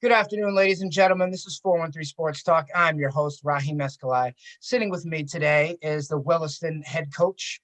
Good afternoon, ladies and gentlemen. This is 413 Sports Talk. I'm your host, Rahim Escalai. Sitting with me today is the Williston head coach,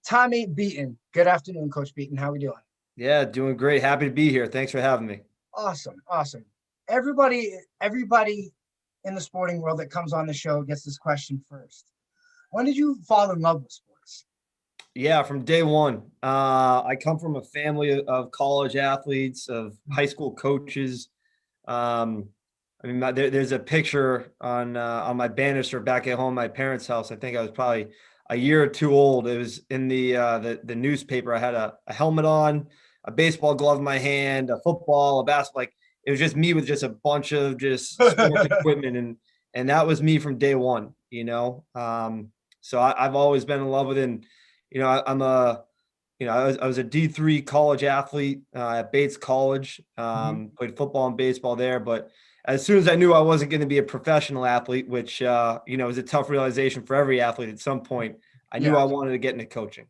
Tommy Beaton. Good afternoon, Coach Beaton. How are we doing? Yeah, doing great. Happy to be here. Thanks for having me. Awesome, awesome. Everybody in the sporting world that comes on the show gets this question first. When did you fall in love with sports? Yeah, from day one. I come from a family of college athletes, of high school coaches. Um, there's a picture on my banister back at home, my parents' house. I think I was probably a year or two old. It was in the newspaper. I had a helmet on, a baseball glove in my hand, a football, a basketball. Like it was just me with just a bunch of just sports equipment, and that was me from day one. So I've always been in love with it. And, I'm a I was a D3 college athlete at Bates College, Mhm. played football and baseball there. But as soon as I knew I wasn't going to be a professional athlete, which, was a tough realization for every athlete at some point, I knew Yeah. I wanted to get into coaching.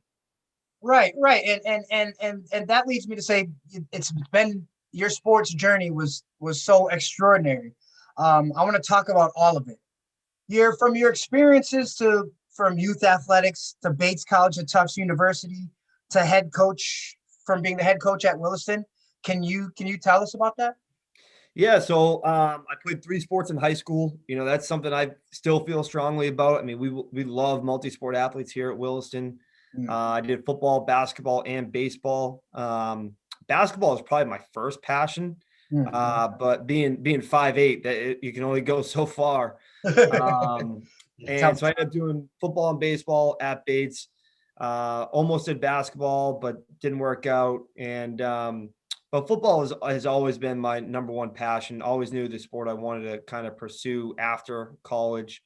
Right, right. And that leads me to say it's been your sports journey was so extraordinary. I want to talk about all of it. From your experiences to from youth athletics to Bates College at Tufts University to head coach from being the head coach at Williston. Can you tell us about that? Yeah, so I played three sports in high school. That's something I still feel strongly about. I mean, we love multi-sport athletes here at Williston. Mm. I did football, basketball, and baseball. Basketball is probably my first passion, Mm. but being 5'8", you can only go so far. Um, Yeah, tell and me so I about ended up doing football and baseball at Bates. Almost did basketball, but didn't work out. But football has always been my number one passion. Always knew the sport I wanted to kind of pursue after college.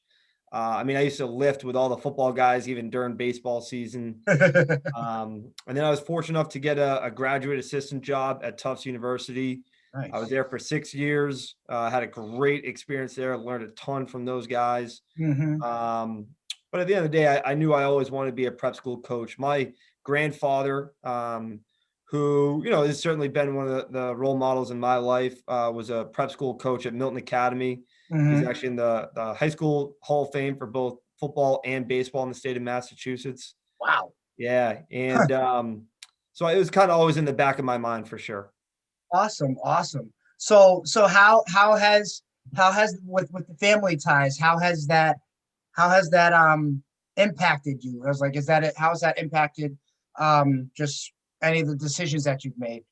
I used to lift with all the football guys, even during baseball season. it. And then I was fortunate enough to get a graduate assistant job at Tufts University. I was Nice. there for 6 years. Had a great experience there. Learned a ton from those guys. Hmm. Um, but at the end of the day, I knew I always wanted to be a prep school coach. My grandfather, who has certainly been one of the role models in my life, was a prep school coach at Milton Academy. He's Hmm. actually in the high school Hall of Fame for both football and baseball in the state of Massachusetts. Wow. Yeah, and so it was kind of always in the back of my mind for sure. Awesome, awesome. So how has with the family ties, how has that impacted you? I was like, is that it? How has that impacted just any of the decisions that you've made?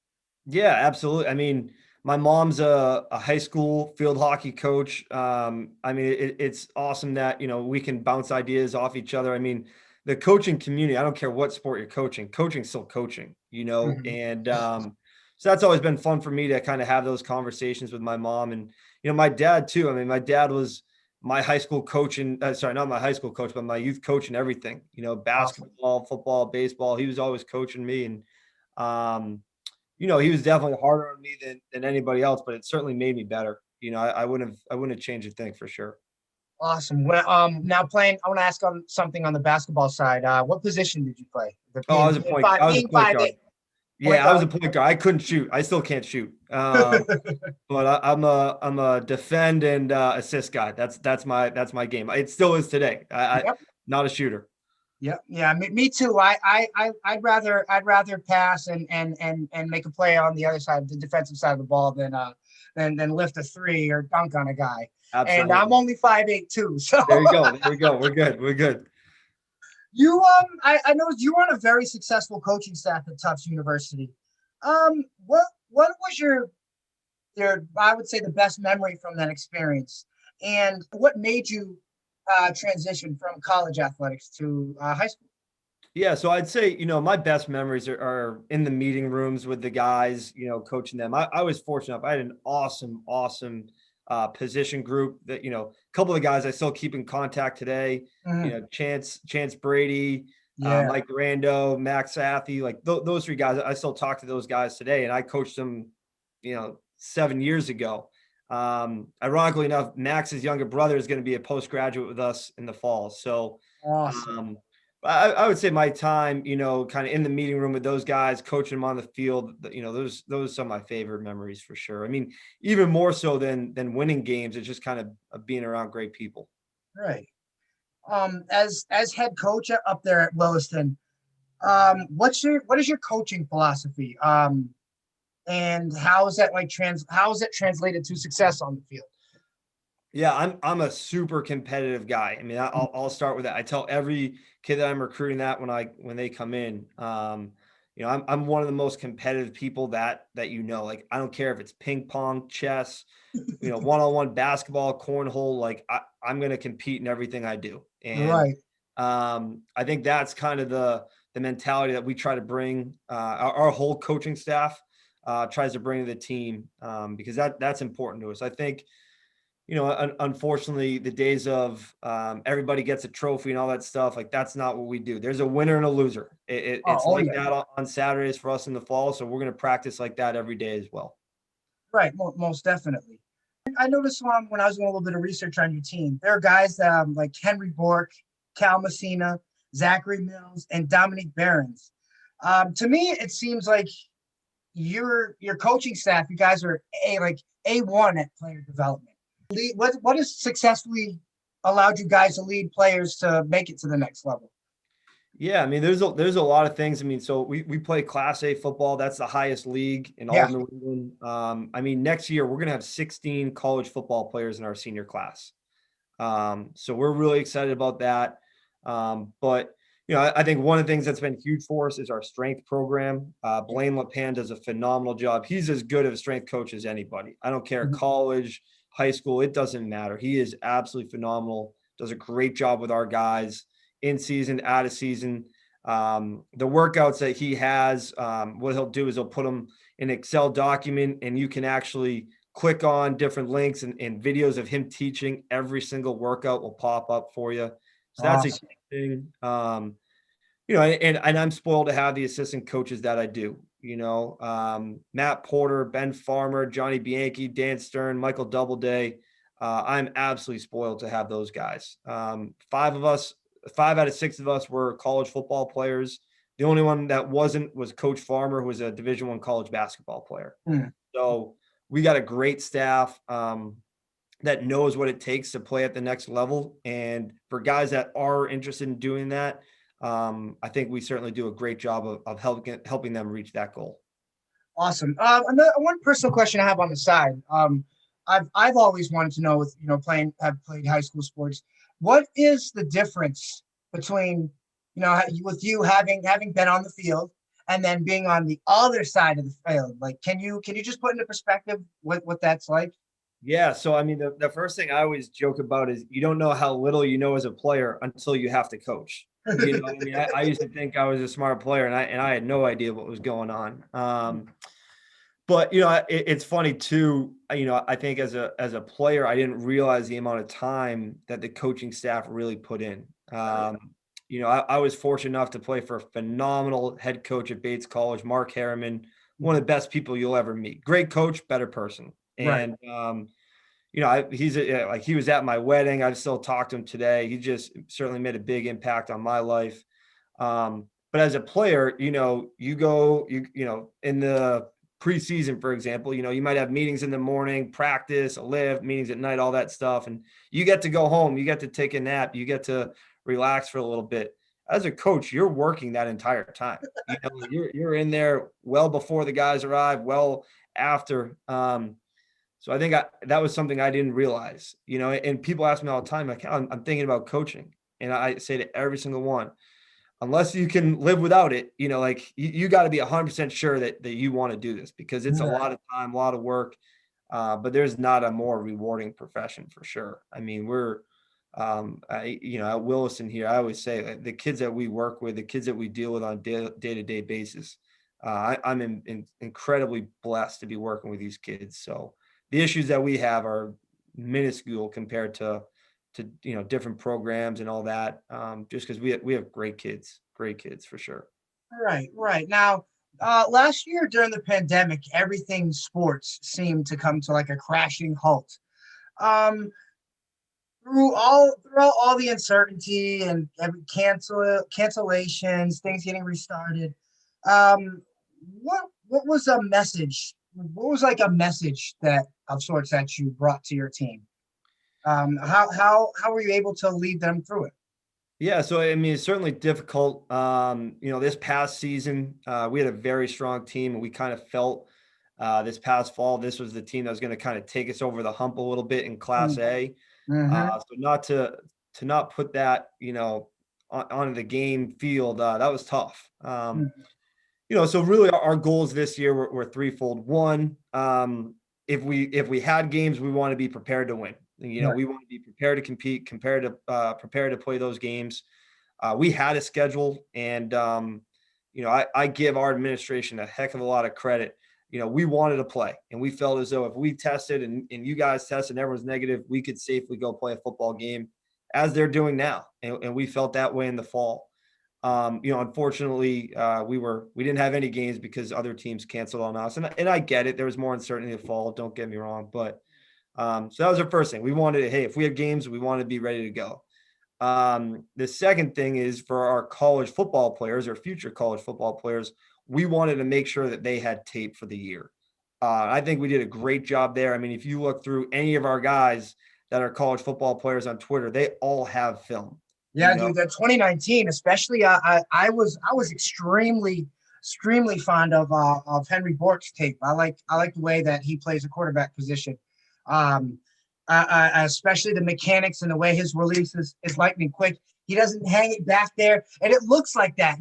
Yeah, absolutely. I mean, my mom's a high school field hockey coach. It's awesome that, we can bounce ideas off each other. I mean, the coaching community, I don't care what sport you're coaching's still coaching, Hmm. and so that's always been fun for me to kind of have those conversations with my mom and, my dad too. I mean, my dad was my high school coach and sorry, not my high school coach, but my youth coach and everything, Awesome. basketball, football, baseball. He was always coaching me. And, um, he was definitely harder on me than anybody else, but it certainly made me better. I wouldn't have changed a thing for sure. Awesome. Now playing, I want to ask on something on the basketball side. What position did you play? The Oh, I was a being point five guard. eight point Yeah, I was guard. a point guard. I couldn't shoot. I still can't shoot. But I'm a defend and assist guy. That's my game. It still is today. I Yep. not a shooter. Yeah, yeah, me too. I'd rather pass and make a play on the other side, the defensive side of the ball than lift a three or dunk on a guy. And I'm Absolutely. only 5'8" too. So There you go. There we go. We're good. We're good. I noticed you were on a very successful coaching staff at Tufts University. What was your I would say the best memory from that experience, and what made you transition from college athletics to high school? Yeah, so I'd say, my best memories are in the meeting rooms with the guys, coaching them. I was fortunate. I had an awesome position group that, a couple of guys I still keep in contact today, Mhm. Chance Brady, Yeah. Mike Rando, Max Sathi, like those three guys. I still talk to those guys today, and I coached them, 7 years ago. Ironically enough, Max's younger brother is going to be a postgraduate with us in the fall. So, Awesome. um, I would say my time, kind of in the meeting room with those guys, coaching them on the field, those are some of my favorite memories for sure. I mean, even more so than winning games, it's just kind of being around great people. Right. As head coach up there at Williston, what is your coaching philosophy? And how is that how is it translated to success on the field? Yeah, I'm a super competitive guy. I mean, I'll start with that. I tell every kid that I'm recruiting that when they come in, I'm one of the most competitive people that like I don't care if it's ping pong, chess, one-on-one basketball, cornhole. Like I'm going to compete in everything I do, and Right. I think that's kind of the mentality that we try to bring. Our whole coaching staff tries to bring to the team because that's important to us. I think unfortunately, the days of everybody gets a trophy and all that stuff, like that's not what we do. There's a winner and a loser. It's Oh like yeah. that on Saturdays for us in the fall. So we're going to practice like that every day as well. Right. Most definitely. I noticed when I was doing a little bit of research on your team, there are guys like Henry Bork, Cal Messina, Zachary Mills, and Dominique Behrens. To me, it seems like your coaching staff, you guys are A1 at player development. What has successfully allowed you guys to lead players to make it to the next level? Yeah, I mean, there's a lot of things. I mean, so we play Class A football. That's the highest league in all Yeah. of New England. I mean, next year we're going to have 16 college football players in our senior class. So we're really excited about that. But I think one of the things that's been huge for us is our strength program. Blaine LePan does a phenomenal job. He's as good of a strength coach as anybody. I don't care, college, high school, it doesn't matter. He is absolutely phenomenal. Does a great job with our guys in season, out of season. The workouts that he has, what he'll do is he'll put them in an Excel document, and you can actually click on different links and videos of him teaching. Every single workout will pop up for you. So that's a Awesome. huge thing. And I'm spoiled to have the assistant coaches that I do. Matt Porter, Ben Farmer, Johnny Bianchi, Dan Stern, Michael Doubleday. I'm absolutely spoiled to have those guys. 5 out of 6 of us were college football players. The only one that wasn't was Coach Farmer, who was a Division I college basketball player. So we got a great staff that knows what it takes to play at the next level. And for guys that are interested in doing that, I think we certainly do a great job of helping them reach that goal. Awesome. One personal question I have on the side. I've always wanted to know, with have played high school sports, what is the difference between with you having been on the field and then being on the other side of the field? Like, can you just put into perspective what that's like? Yeah. So, I mean, the first thing I always joke about is you don't know how little you know as a player until you have to coach. I mean, I used to think I was a smart player, and I had no idea what was going on. But it's funny too. I think as a player, I didn't realize the amount of time that the coaching staff really put in. I was fortunate enough to play for a phenomenal head coach at Bates College, Mark Harriman, one of the best people you'll ever meet. Great coach, better person. Right. And he was at my wedding. I still talk to him today. He just certainly made a big impact on my life. But as a player, you go in the preseason, for example, you might have meetings in the morning, practice, a lift, meetings at night, all that stuff. And you get to go home, you get to take a nap, you get to relax for a little bit. As a coach, you're working that entire time. You're in there well before the guys arrive, well after. So I think that was something I didn't realize, and people ask me all the time, like, I'm thinking about coaching. And I say to every single one, unless you can live without it, like you got to be 100% sure that you want to do this, because it's a lot of time, a lot of work. But there's not a more rewarding profession for sure. I mean, we're, at Williston here, I always say the kids that we work with, the kids that we deal with on a day-to-day basis, I'm incredibly blessed to be working with these kids. So the issues that we have are minuscule compared to different programs and all that. Just because we have great kids for sure. Right. Now, last year during the pandemic, everything sports seemed to come to like a crashing halt. Um, throughout all the uncertainty and every cancellations, things getting restarted, um, what was a message? What was like a message that of sorts that you brought to your team? How were you able to lead them through it? Yeah, so I mean, it's certainly difficult. This past season, we had a very strong team, and we kind of felt this past fall this was the team that was going to kind of take us over the hump a little bit in Class A. Mm-hmm. So not put that onto the game field, that was tough. So really our goals this year were threefold. One, if we had games, we want to be prepared to win. Right. We want to be prepared to compete, prepared to play those games. We had a schedule, and I give our administration a heck of a lot of credit. We wanted to play, and we felt as though if we tested and you guys tested and everyone's negative, we could safely go play a football game, as they're doing now, and we felt that way in the fall. Unfortunately, we didn't have any games because other teams canceled on us, and I get it. There was more uncertainty in the fall. Don't get me wrong, but so that was our first thing. We wanted to, hey, if we have games, we want to be ready to go. The second thing is for our college football players or future college football players, we wanted to make sure that they had tape for the year. I think we did a great job there. I mean, if you look through any of our guys that are college football players on Twitter, they all have film. Yeah, dude, that 2019, especially, I was extremely fond of Henry Bork's tape. I like the way that he plays a quarterback position, um, especially the mechanics and the way his release is lightning quick. He doesn't hang it back there, and it looks like that,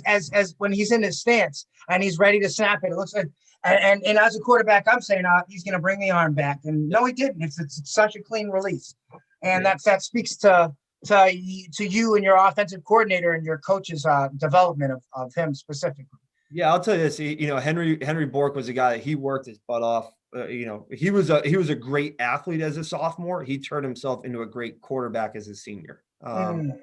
as when he's in his stance and he's ready to snap it. It looks like, and as a quarterback, I'm saying he's going to bring the arm back, and no, he didn't. It's such a clean release, and Yeah. that speaks to you and your offensive coordinator and your coach's development of him specifically. Yeah, I'll tell you this. Henry Bork was a guy that he worked his butt off. He was a great athlete as a sophomore. He turned himself into a great quarterback as a senior. Mm.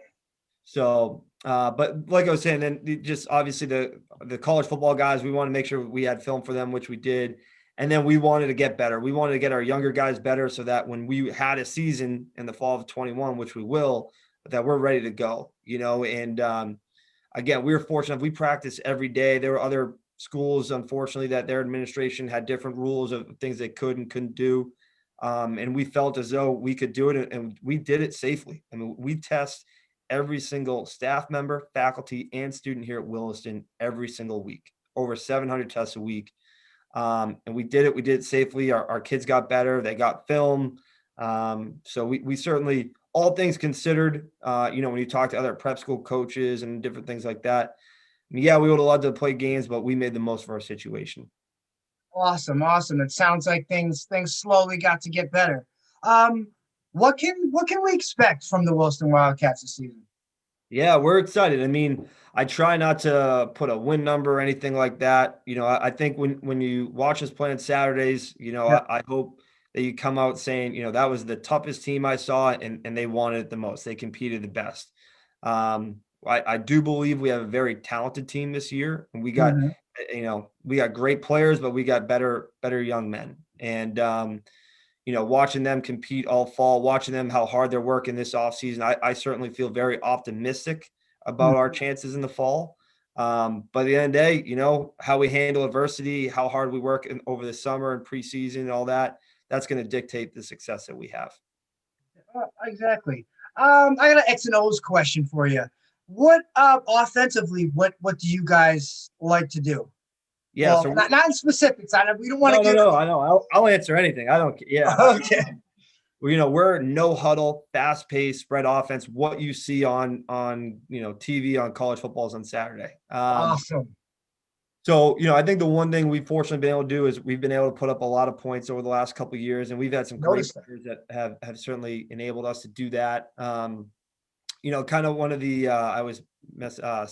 But like I was saying, then just obviously the college football guys, we want to make sure we had film for them, which we did, and then we wanted to get better. We wanted to get our younger guys better so that when we had a season in the fall of 21, which we will, that we're ready to go. And again, we were fortunate. We practiced every day. There were other schools, unfortunately, that their administration had different rules of things they could and couldn't do. And we felt as though we could do it, and we did it safely. I mean, we test every single staff member, faculty, and student here at Williston every single week, over 700 tests a week. And we did it. We did it safely. Our kids got better. They got film. So we certainly, all things considered, when you talk to other prep school coaches and different things like that, yeah, we would have loved to play games, but we made the most of our situation. Awesome. It sounds like things slowly got to get better. What can we expect from the Williston Wildcats this season? Yeah, we're excited. I mean, I try not to put a win number or anything like that. I think when you watch us play on Saturdays, Yeah. I hope that you come out saying, that was the toughest team I saw, and they wanted it the most. They competed the best. I do believe we have a very talented team this year, and Mhm. we got great players, but we got better young men. And watching them compete all fall, watching them how hard they're working this offseason, I certainly feel very optimistic about our chances in the fall. But at the end of the day, how we handle adversity, how hard we work over the summer and preseason and all that, that's going to dictate the success that we have. Exactly. I got an X and O's question for you. What offensively, what do you guys like to do? Yeah. Well, So not in specifics. We don't want to give. no. I know. I'll answer anything. I don't. Yeah. Okay. We're no huddle, fast paced, spread offense. What you see on TV on college footballs on Saturday. Awesome. So, I think the one thing we've fortunately been able to do is we've been able to put up a lot of points over the last couple of years, and we've had some great Notice that. players that have certainly enabled us to do that. Kind of one of the I was I'm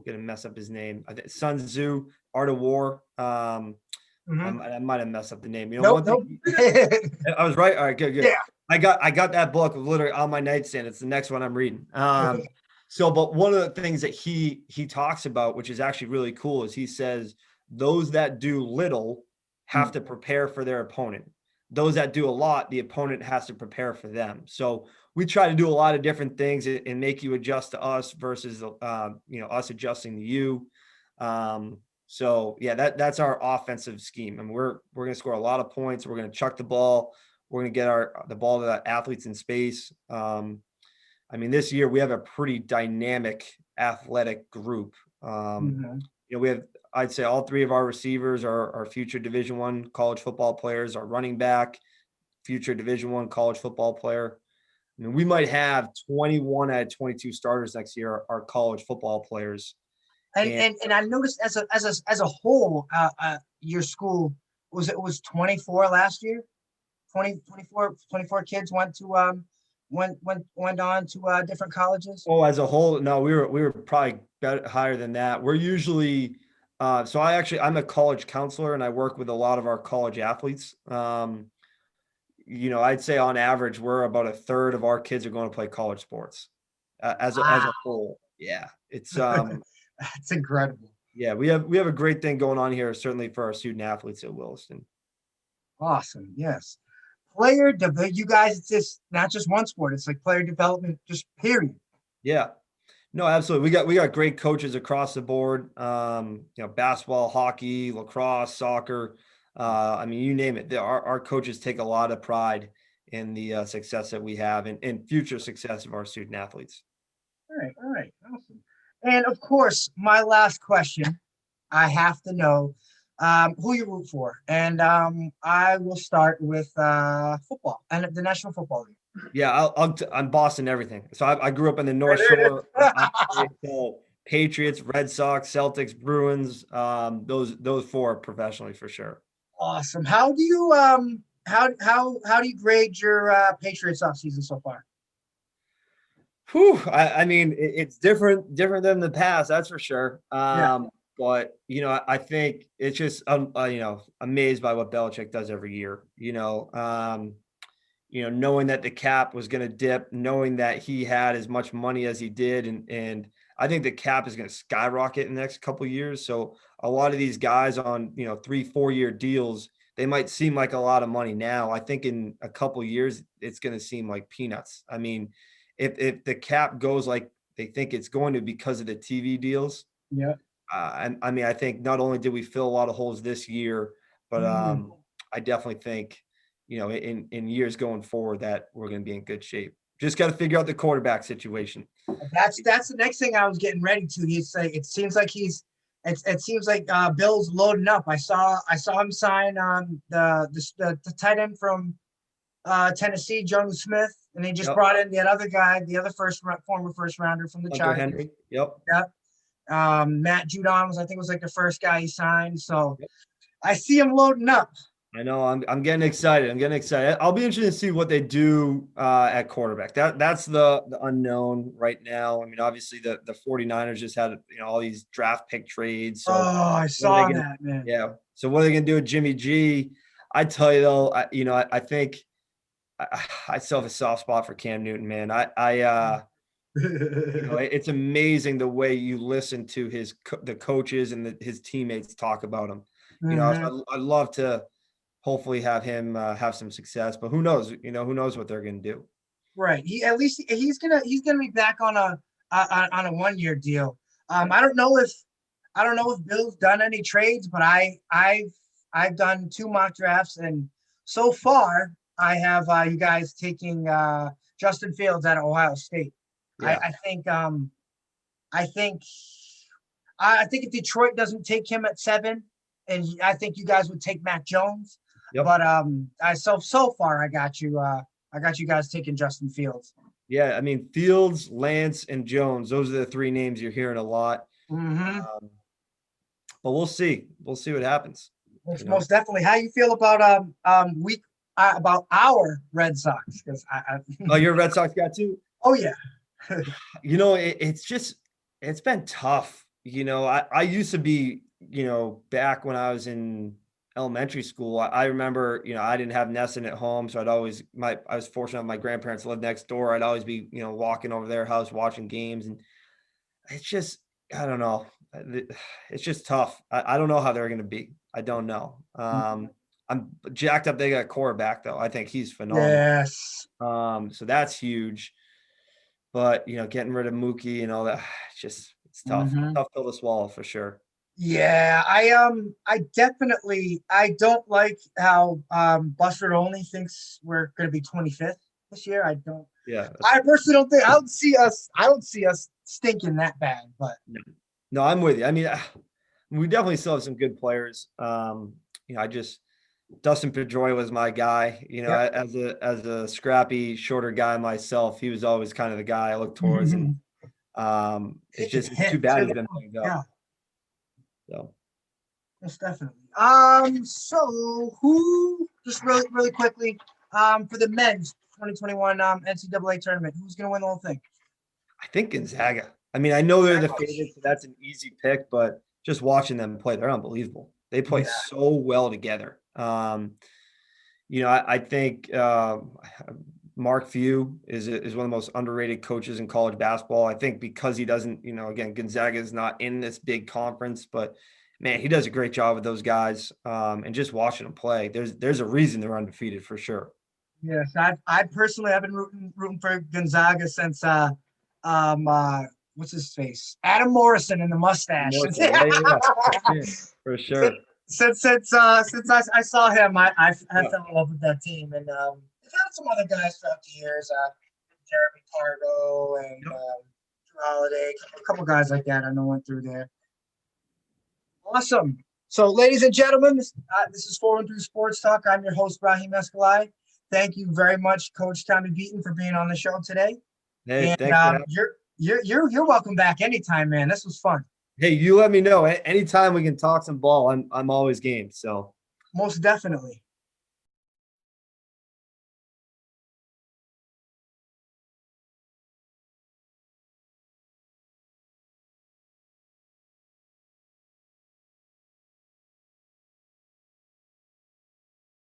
gonna mess up his name. I think Sun Tzu, Art of War. Mm-hmm. I might have messed up the name. Nope. I was right. All right, good. Yeah. I got that book literally on my nightstand. It's the next one I'm reading. But one of the things that he talks about, which is actually really cool, is he says those that do little have to prepare for their opponent. those that do a lot, the opponent has to prepare for them. So we try to do a lot of different things and make you adjust to us versus, us adjusting to you. So yeah, that's our offensive scheme. And we're going to score a lot of points. We're going to chuck the ball. We're going to get the ball to the athletes in space. This year we have a pretty dynamic athletic group. Mhm. We have, I'd say all three of our receivers are future Division I college football players. Our running back, future Division I college football player. We might have 21 out of 22 starters next year are college football players. And I noticed as a whole, your school was 24 last year. 24 kids went on to different colleges. Oh, as a whole, no, we were probably higher than that. We're usually I'm a college counselor and I work with a lot of our college athletes. I'd say on average, we're about a third of our kids are going to play college sports as Wow, a whole. Yeah, it's that's incredible. yeah, we have a great thing going on here, certainly for our student athletes at Williston. Awesome. Yes. You guys, it's just not just one sport. It's like player development, just period. Yeah, no, absolutely. We got great coaches across the board. Basketball, hockey, lacrosse, soccer. You name it. Our coaches take a lot of pride in the success that we have and future success of our student athletes. All right, awesome. And of course, my last question, I have to know who you root for, and I will start with football and the National Football League. Yeah, I'm Boston everything. So I grew up in the North There it Shore. is. So Patriots, Red Sox, Celtics, Bruins. Those four professionally for sure. Awesome. How do you grade your Patriots offseason so far? Whew, it's different than the past, that's for sure. Yeah. But I think it's just amazed by what Belichick does every year. Knowing that the cap was going to dip, knowing that he had as much money as he did, and I think the cap is going to skyrocket in the next couple of years. So a lot of these guys on 3-4 year deals, they might seem like a lot of money now. I think in a couple of years, it's going to seem like peanuts. If the cap goes like they think it's going to because of the TV deals, Yeah. I think not only did we fill a lot of holes this year, but Mhm. I definitely think, in years going forward that we're going to be in good shape. Just got to figure out the quarterback situation. That's the next thing I was getting ready to. It seems like it seems like Bill's loading up. I saw him sign the tight end from Tennessee, Jonas Smith, and they just Yep. brought in that other guy, the other former first rounder from the Hunter Chargers. Henry. Yep. Yep. Matt Judon was, I think, was like the first guy he signed. So Yep. I see him loading up. I know. I'm getting excited. I'll be interested to see what they do at quarterback. That's the unknown right now. Obviously the 49ers just had all these draft pick trades. So Oh, I what are they saw gonna, that, man. yeah. So what are they gonna do with Jimmy G? I tell you though, I think I still have a soft spot for Cam Newton, man. It's amazing the way you listen to the coaches and his teammates talk about him. Mhm. I'd love to hopefully have him have some success, but who knows? Who knows what they're going to do? Right. At least he's gonna be back on a 1 year deal. I don't know if Bill's done any trades, but I've done 2 mock drafts, and so far I have you guys taking Justin Fields out of Ohio State. I, Yeah. I think I think I think if Detroit doesn't take him at 7, and I think you guys would take Mac Jones. Yep. But so far I got you guys taking Justin Fields. Yeah. Fields, Lance, and Jones. Those are the 3 names you're hearing a lot. Mm-hmm. But we'll see. We'll see what happens. Most definitely. How you feel about about our Red Sox? Because Oh, you're a Red Sox guy too? oh yeah. It's been tough. I used to be, back when I was in elementary school, I remember, I didn't have Nesson at home. So I was fortunate enough, my grandparents lived next door. I'd always be, walking over their house, watching games. And it's just, I don't know. It's just tough. I don't know how they're going to be. I don't know. I'm jacked up. They got quarterback though. I think he's phenomenal. Yes. So that's huge. But getting rid of Mookie and all that, it's tough. Mhm. Tough pill to swallow for sure. Yeah, I definitely I don't like how Buster Only thinks we're going to be 25th this year. Yeah. I personally don't think I don't see us stinking that bad, but No, I'm with you. I mean, we definitely still have some good players. Dustin Pedroia was my guy. yeah. As a scrappy, shorter guy myself, he was always kind of the guy I looked towards, and it's too bad he's been banged up. Yeah. So Most definitely. So who just really quickly, for the men's 2021 NCAA tournament, who's gonna win the whole thing? I think Gonzaga. I mean, I know they're the favorites, so that's an easy pick, but just watching them play, they're unbelievable. They play so well together. I think Mark Few is one of the most underrated coaches in college basketball. I think because he doesn't, again, Gonzaga is not in this big conference, but man, he does a great job with those guys. And just watching them play, there's a reason they're undefeated for sure. Yes, I personally have been rooting for Gonzaga since what's his face? Adam Morrison in the mustache. Yeah, for sure. Since I saw him, I fell in love with that team, and they've had some other guys throughout the years, Jeremy Pargo and Drew Holiday, a couple guys like that I know went through there. Awesome. So, ladies and gentlemen, this is 413 Sports Talk. I'm your host, Brahim Escalay. Thank you very much, Coach Tommy Beaton, for being on the show today. Hey, and you're welcome back anytime, man. This was fun. Hey, you let me know anytime we can talk some ball. I'm always game. So most definitely.